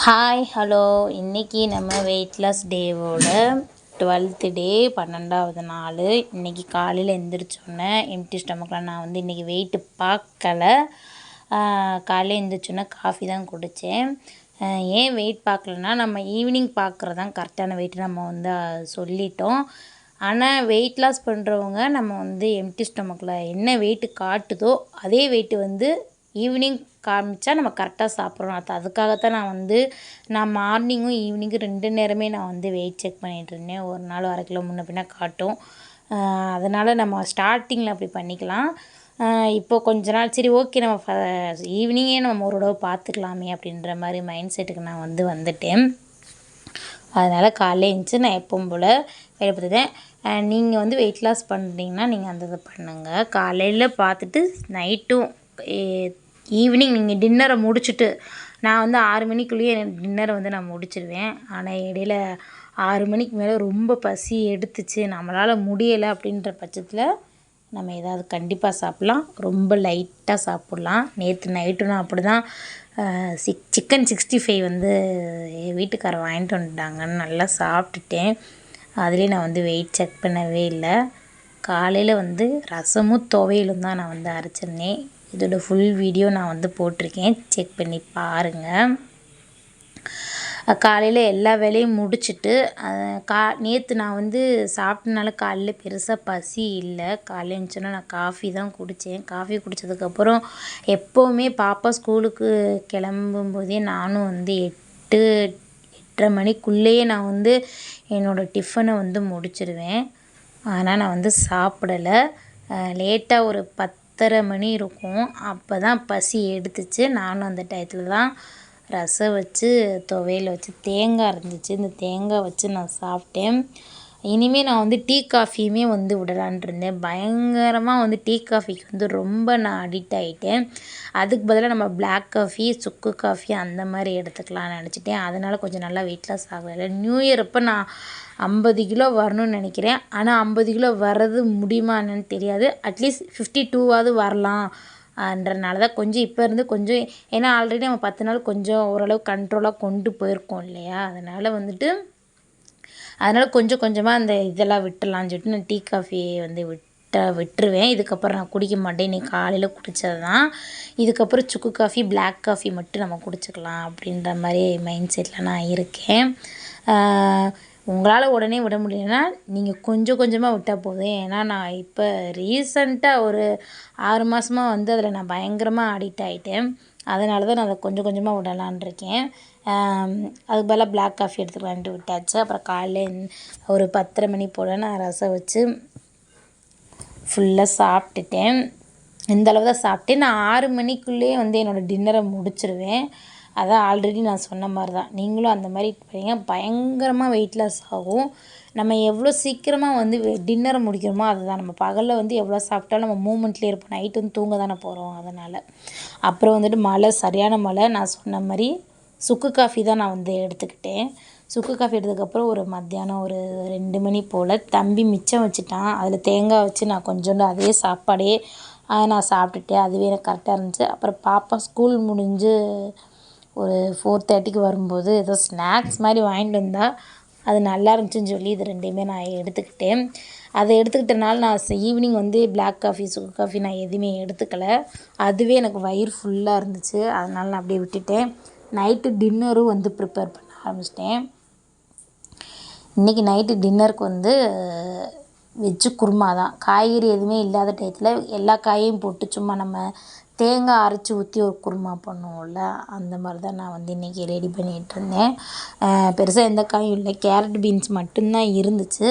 Hi hello இன்றைக்கி நம்ம weight loss டேவோட 12th டே 12வது நாள். இன்றைக்கி காலையில் எழுந்திரிச்சோன்னே எம்டி ஸ்டொமக்கில் நான் இன்றைக்கி வெயிட்டு பார்க்கலை. காலையில் எழுந்திரிச்சோன்னே காஃபி தான் குடித்தேன். ஏன் வெயிட் பார்க்கலன்னா நம்ம ஈவினிங் பார்க்குறது தான் கரெக்டான வெயிட்டு நம்ம சொல்லிட்டோம். ஆனால் வெயிட் லாஸ் பண்ணுறவங்க நம்ம எம்டி ஸ்டொமக்கில் என்ன வெயிட்டு காட்டுதோ அதே வெயிட்டு ஈவினிங் காமிச்சா நம்ம கரெக்டாக சாப்பிட்றோம். அதுக்காகத்தான் நான் மார்னிங்கும் ஈவினிங்கும் 2 நேரமே நான் வெயிட் செக் பண்ணிகிட்ருந்தேன். ஒரு நாள் 1/2 கிலோ முன்ன பின்ன காட்டும். அதனால் நம்ம ஸ்டார்டிங்கில் அப்படி பண்ணிக்கலாம். இப்போது கொஞ்ச நாள் சரி ஓகே நம்ம ஈவினிங்கே நம்ம ஒரு தடவை பார்த்துக்கலாமே அப்படின்ற மாதிரி மைண்ட் செட்டுக்கு நான் வந்துட்டேன். அதனால் காலையில் எழுந்துச்சி நான் எப்பவும் போல் வேலை பார்த்துட்டேன். நீங்கள் வெயிட் லாஸ் பண்ணுறீங்கன்னா நீங்கள் அந்த இதை பண்ணுங்கள். காலையில் பார்த்துட்டு நைட்டும் ஈவினிங் நீங்கள் டின்னரை முடிச்சுட்டு நான் 6 மணிக்குள்ளேயே டின்னரை நான் முடிச்சிடுவேன். ஆனால் இடையில 6 மணிக்கு மேலே ரொம்ப பசி எடுத்துச்சு, நம்மளால் முடியலை அப்படின்ற பட்சத்தில் நம்ம ஏதாவது கண்டிப்பாக சாப்பிட்லாம். ரொம்ப லைட்டாக சாப்பிட்லாம். நேற்று நைட்டு நான் அப்படி தான் சிக்கன் 65 என் வீட்டுக்காரர் வாங்கிட்டு வந்துட்டாங்கன்னு நல்லா சாப்பிட்டுட்டேன். அதுலேயே நான் வெயிட் செக் பண்ணவே இல்லை. காலையில் ரசமும் துவையலும் தான் நான் அரைச்சிருந்தேன். இதோட ஃபுல் வீடியோ நான் போட்டிருக்கேன், செக் பண்ணி பாருங்கள். காலையில் எல்லா வேலையும் முடிச்சுட்டு நேற்று நான் சாப்பிட்டனால காலையில் பெருசாக பசி இல்லை. காலையில் எழுந்துச்சோன்னா நான் காஃபி தான் குடித்தேன். காஃபி குடித்ததுக்கப்புறம் எப்போவுமே பாப்பா ஸ்கூலுக்கு கிளம்பும்போதே நானும் 8-8:30 மணிக்குள்ளேயே நான் என்னோடய டிஃபனை முடிச்சிடுவேன். ஆனால் நான் சாப்பிடலை. லேட்டாக ஒரு 10:30 மணி இருக்கும். அப்போ தான் பசி எடுத்துச்சு. நானும் அந்த டயத்தில் தான் ரசம் வச்சு துவையல் வச்சு தேங்காய் இருந்துச்சு, இந்த தேங்காய் வச்சு நான் சாப்பிட்டேன். இனிமேல் நான் டீ காஃபியுமே விடலான்ட்டு இருந்தேன். பயங்கரமாக டீ காஃபிக்கு ரொம்ப நான் அடிக்ட் ஆகிட்டேன். அதுக்கு பதிலாக நம்ம பிளாக் காஃபி, சுக்கு காஃபி அந்த மாதிரி எடுத்துக்கலாம்னு நினச்சிட்டேன். அதனால் கொஞ்சம் நல்லா வெயிட் லாஸ் ஆகலை. நியூ இயர் அப்போ நான் 50 கிலோ வரணும்னு நினைக்கிறேன். ஆனால் 50 கிலோ வர்றது முடியுமா என்னன்னு தெரியாது. அட்லீஸ்ட் 52வாவது வரலாம் ன்றனால தான் கொஞ்சம் இப்போ இருந்து கொஞ்சம், ஏன்னா ஆல்ரெடி நம்ம 10 நாள் கொஞ்சம் ஓரளவு கண்ட்ரோலாக கொண்டு போயிருக்கோம் இல்லையா. அதனால் கொஞ்சம் கொஞ்சமாக அந்த இதெல்லாம் விட்டுடலான்னு சொல்லிட்டு நான் டீ காஃபியை விட்டுருவேன். இதுக்கப்புறம் நான் குடிக்க மாட்டேன். இன்றைக்கி காலையில் குடித்தது தான். இதுக்கப்புறம் சுக்கு காஃபி, பிளாக் காஃபி மட்டும் நம்ம குடிச்சிக்கலாம் அப்படின்ற மாதிரி மைண்ட் செட்டில் நான் இருக்கேன். உங்களால் உடனே விட முடியலன்னா நீங்கள் கொஞ்சம் கொஞ்சமாக விட்டால் போதும். ஏன்னா நான் இப்போ ரீசண்டாக ஒரு 6 மாதமாக அதில் நான் பயங்கரமாக அடிக்ட் ஆகிட்டேன். அதனால தான் நான் அதை கொஞ்சம் கொஞ்சமாக விடலான்னு இருக்கேன். அதுக்கு பதிலாக பிளாக் காஃபி எடுத்துக்கலான்ட்டு விட்டாச்சு. அப்புறம் காலையில் ஒரு 10:30 மணி போல் நான் ரசம் வச்சு ஃபுல்லாக சாப்பிட்டுட்டேன். இந்தளவு தான் சாப்பிட்டேன். நான் 6 மணிக்குள்ளேயே என்னோடய டின்னரை முடிச்சிடுவேன். அதான் ஆல்ரெடி நான் சொன்ன மாதிரி தான், நீங்களும் அந்த மாதிரி பண்ணீங்க பயங்கரமாக வெயிட் லாஸ் ஆகும். நம்ம எவ்வளோ சீக்கிரமாக டின்னரை முடிக்கிறோமோ அதுதான். நம்ம பகலில் எவ்வளோ சாப்பிட்டாலும் நம்ம மூமெண்ட்லேயே இருப்போம். நைட்டு தூங்க தானே போகிறோம். அதனால் அப்புறம் மழை, சரியான மழை. நான் சொன்ன மாதிரி சுக்கு காஃபி தான் நான் எடுத்துக்கிட்டேன். சுக்கு காஃபி எடுத்ததுக்கப்புறம் ஒரு மத்தியானம் ஒரு 2 மணி போல் தம்பி மிச்சம் வச்சுட்டான். அதில் தேங்காய் வச்சு நான் கொஞ்சோண்டு அதே சாப்பாடே நான் சாப்பிட்டுட்டேன். அதுவே எனக்கு கரெக்டாக இருந்துச்சு. அப்புறம் பாப்பா ஸ்கூல் முடிஞ்சு ஒரு 4:30க்கு வரும்போது ஏதோ ஸ்நாக்ஸ் மாதிரி வாங்கிட்டு வந்தால் அது நல்லா இருந்துச்சுன்னு சொல்லி இது 2மே நான் எடுத்துக்கிட்டேன். அதை எடுத்துக்கிட்டனால நான் ஈவினிங் பிளாக் காஃபி, சுக்கு காஃபி நான் எதுவுமே எடுத்துக்கலை. அதுவே எனக்கு வயிறு ஃபுல்லாக இருந்துச்சு. அதனால் நான் அப்படியே விட்டுட்டேன். நைட்டு டின்னரும் ப்ரிப்பேர் பண்ண ஆரம்பிச்சிட்டேன். இன்றைக்கி நைட்டு டின்னருக்கு வெஜ்ஜு குருமா தான். காய்கறி எதுவுமே இல்லாத டயத்தில் எல்லா காயையும் போட்டு சும்மா நம்ம தேங்காய் அரைச்சி ஊற்றி ஒரு குருமா பண்ணுவோம்ல, அந்த மாதிரி தான் நான் இன்றைக்கி ரெடி பண்ணிகிட்ருந்தேன். பெருசாக எந்த காயும் இல்லை, கேரட் பீன்ஸ் மட்டும்தான் இருந்துச்சு.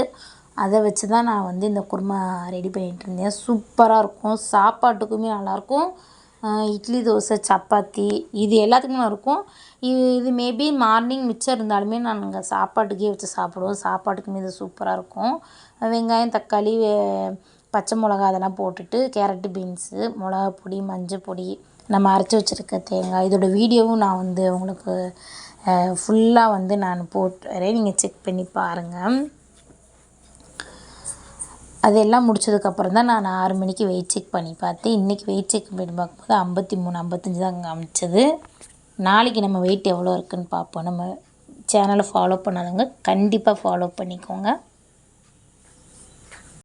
அதை வச்சு தான் நான் இந்த குருமா ரெடி பண்ணிகிட்ருந்தேன். சூப்பராக இருக்கும். சாப்பாட்டுக்குமே நல்லாயிருக்கும். இட்லி, தோசை, சப்பாத்தி இது எல்லாத்துக்குமே இருக்கும். இது மேபி மார்னிங் மிச்சம் இருந்தாலுமே நாங்கள் சாப்பாட்டுக்கே வச்சு சாப்பிடுவோம். சாப்பாட்டுக்குமே இது சூப்பராக இருக்கும். வெங்காயம், தக்காளி, பச்சை மிளகா அதெல்லாம் போட்டுட்டு கேரட்டு, பீன்ஸு, மிளகா பொடி, மஞ்சள் பொடி, நம்ம அரைச்சி வச்சுருக்க தேங்காய், இதோட வீடியோவும் நான் உங்களுக்கு ஃபுல்லாக நான் போட்டுறேன். நீங்கள் செக் பண்ணி பாருங்கள். அதெல்லாம் முடிச்சதுக்கப்புறம் தான் நான் 6 மணிக்கு வெயிட் செக் பண்ணி பார்த்தேன். இன்றைக்கி வெயிட் செக் பண்ணி பார்க்கும்போது 53, 55 தான் காமிச்சது. நாளைக்கு நம்ம வெயிட் எவ்வளோ இருக்குதுன்னு பார்ப்போம். நம்ம சேனலை ஃபாலோ பண்ணாதவங்க கண்டிப்பாக ஃபாலோ பண்ணிக்கோங்க.